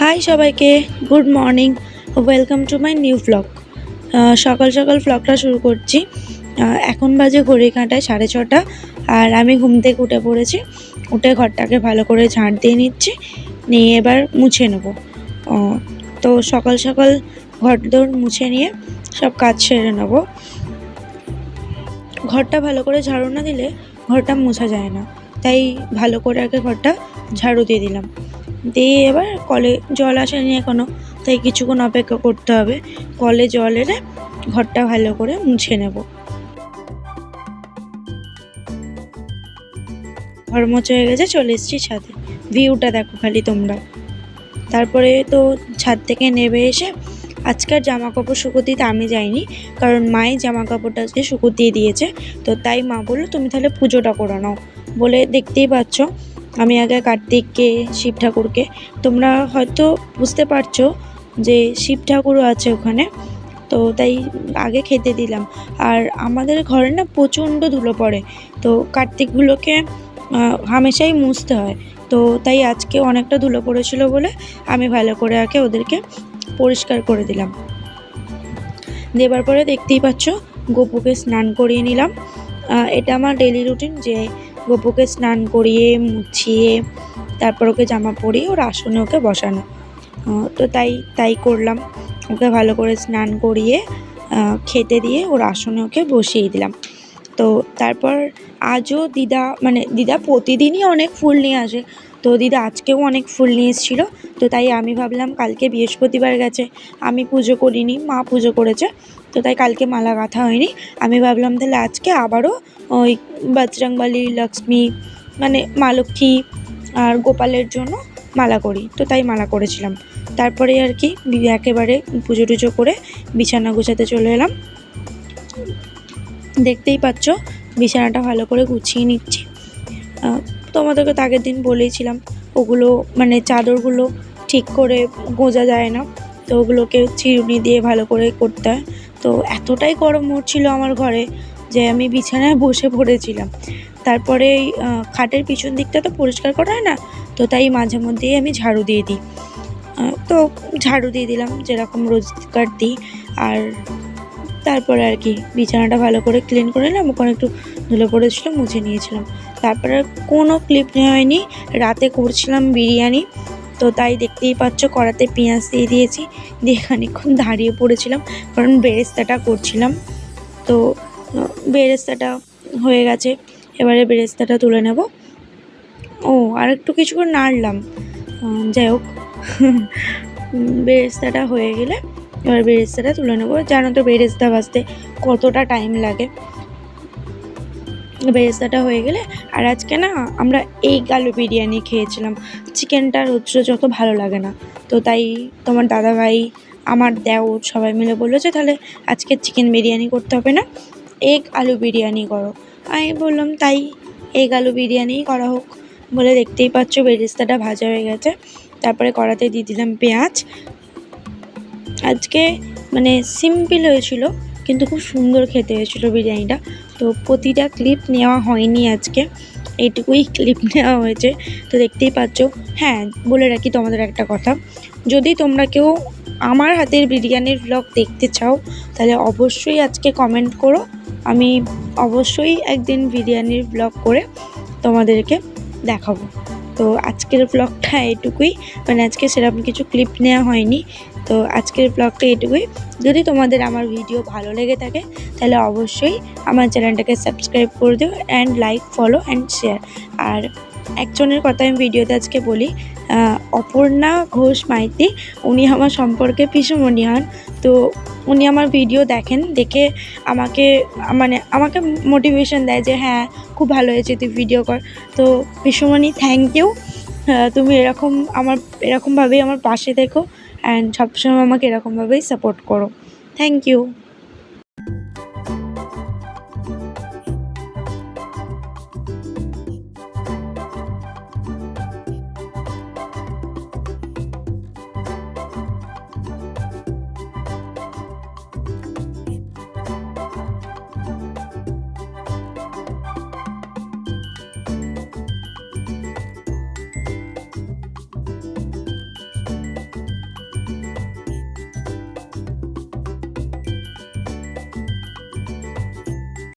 High সবাইকে, good morning, welcome to my new blog. সকাল সকাল ব্লগটা শুরু করছি। এখন বাজে ঘড়ির কাঁটায় 6:30, আর আমি ঘুম থেকে উঠে পড়েছি। উঠে ঘরটাকে ভালো করে ঝাঁট দিয়ে নিচ্ছি, নিয়ে এবার মুছে নেব। তো সকাল সকাল ঘরদোর মুছে নিয়ে সব কাজ সেরে নেব। ঘরটা ভালো করে ঝাড়ু না দিলে ঘরটা মোছা যায় না, তাই ভালো করে আগে ঘরটা ঝাড়ু দিয়ে দিলাম। দিয়ে এবার কলে জল আসেনি এখনও, তাই কিছুক্ষণ অপেক্ষা করতে হবে। কলে জল এলে ঘরটা ভালো করে মুছে নেব। ঘর মোছা হয়ে গেছে, চলে এসেছি ছাদে। ভিউটা দেখো খালি তোমরা। তারপরে তো ছাদ থেকে নেমে এসে আজকের জামা কাপড় শুকোতে দিতে আমি যাইনি, কারণ মাই জামা কাপড়টা আজকে শুকোতে দিয়েছে। তো তাই মা বললো তুমি তাহলে পুজোটা করে নাও বলে। দেখতেই পাচ্ছ আমি আগে কার্তিককে, শিব ঠাকুরকে, তোমরা হয়তো বুঝতে পারছো যে শিব ঠাকুরও আছে ওখানে, তো তাই আগে খেতে দিলাম। আর আমাদের ঘরে না প্রচণ্ড ধুলো পড়ে, তো কার্তিকগুলোকে হামেশাই মুছতে হয়। তো তাই আজকে অনেকটা ধুলো পড়েছিল বলে আমি ভালো করে আগে ওদেরকে পরিষ্কার করে দিলাম। দেবার পরে দেখতেই পাচ্ছ গপুকে স্নান করিয়ে নিলাম। এটা আমার ডেলি রুটিন, যে গপুকে স্নান করিয়ে মুছিয়ে তারপর ওকে জামা পরিয়ে ওর আসনে ওকে বসানো। তো তাই করলাম। ওকে ভালো করে স্নান করিয়ে খেতে দিয়ে ওর আসনে ওকে বসিয়ে দিলাম। তো তারপর আজও দিদা প্রতিদিনই অনেক ফুল নিয়ে আসে, তো দিদা আজকেও অনেক ফুল নিয়ে এসেছিলো। তো তাই আমি ভাবলাম, কালকে বৃহস্পতিবার গেছে, আমি পুজো করিনি, মা পুজো করেছে, তো তাই কালকে মালা গাঁথা হয়নি। আমি ভাবলাম তাহলে আজকে আবারও ওই বজরংবলী, লক্ষ্মী মা লক্ষ্মী আর গোপালের জন্য মালা করি। তো তাই মালা করেছিলাম। তারপরে আর কি একেবারে পুজো টুজো করে বিছানা গুছাতে চলে এলাম। দেখতেই পাচ্ছ বিছানাটা ভালো করে গুছিয়ে নিচ্ছি। তোমাদেরকে তো আগের দিন বলেইছিলাম, ওগুলো চাদরগুলো ঠিক করে গোজা যায় না, তো ওগুলোকে চিরুনি দিয়ে ভালো করে করতে হয়। তো এতটাই গরম হচ্ছিল আমার ঘরে যে আমি বিছানায় বসে পড়েছিলাম। তারপরে খাটের পিছন দিকটা তো পরিষ্কার করা হয় না, তো তাই মাঝে মধ্যেই আমি ঝাড়ু দিয়ে দিই। তো ঝাড়ু দিয়ে দিলাম যেরকম রোজকার দিই। আর তারপরে আর কি বিছানাটা ভালো করে ক্লিন করে নিলাম। ওখানে একটু ধুলো পড়েছিল, মুছে নিয়েছিলাম। তারপরে কোনো ক্লিপ নেওয়া হয়নি। রাতে করছিলাম বিরিয়ানি, তো তাই দেখতেই পাচ্ছ কড়াতে পেঁয়াজ দিয়ে দিয়েছি, দিয়ে খানিকক্ষণ দাঁড়িয়ে পড়েছিলাম, কারণ বেরেস্তাটা করছিলাম। তো বেরেস্তাটা হয়ে গেছে, এবারে বেরেস্তাটা তুলে নেব। আর একটু কিছুক্ষণ নাড়লাম, যাই হোক। বেরেস্তাটা হয়ে গেলে এবার বেরেস্তাটা তুলে নেবো। জানো তো বেরেস্তা ভাজতে কতটা টাইম লাগে। বেরেস্তাটা হয়ে গেলে, আর আজকে না আমরা এগ আলু বিরিয়ানি খেয়েছিলাম। চিকেনটা রোজ যত ভালো লাগে না, তো তাই তোমার দাদাভাই, আমার দেওর সবাই মিলে বললো যে তাহলে আজকে চিকেন বিরিয়ানি করতে হবে না, এগ আলু বিরিয়ানি করো। আমি বললাম তাই এগ আলু বিরিয়ানিই করা হোক বলে। দেখতেই পাচ্ছ বেরেস্তাটা ভাজা হয়ে গেছে। তারপরে কড়াতে দিয়ে দিলাম পেঁয়াজ। আজকে সিম্পল হয়েছিল, কিন্তু খুব সুন্দর খেতে হয়েছিল বিরিয়ানিটা। তো প্রতিটা ক্লিপ নেওয়া হয়নি আজকে, এইটুকুই ক্লিপ নেওয়া হয়েছে। তো দেখতেই পাচ্ছ। হ্যাঁ, বলে রাখি তোমাদের একটা কথা, যদি তোমরা কেউ আমার হাতের বিরিয়ানির ব্লগ দেখতে চাও তাহলে অবশ্যই আজকে কমেন্ট করো। আমি অবশ্যই একদিন বিরিয়ানির ব্লগ করে তোমাদেরকে দেখাবো। তো আজকের ব্লগটা এটুকুই, আজকে সেরকম কিছু ক্লিপ নেওয়া হয়নি। তো আজকের ব্লগটা এটুকুই। যদি তোমাদের আমার ভিডিও ভালো লেগে থাকে তাহলে অবশ্যই আমার চ্যানেলটাকে সাবস্ক্রাইব করে দিও, and like, follow and share. আর একজনের কথা আমি ভিডিওতে আজকে বলি, অপর্ণা ঘোষ মাইতি, উনি আমার সম্পর্কে পিসুমণি হন। তো উনি আমার ভিডিও দেখেন, দেখে আমাকে মোটিভেশন দেয় যে হ্যাঁ খুব ভালো হয়েছে, তুই ভিডিও কর। তো পিসুমণি, থ্যাংক ইউ। তুমি এরকমভাবেই আমার পাশে থেকো, অ্যান্ড সবসময় আমাকে এরকমভাবেই সাপোর্ট করো। Thank you.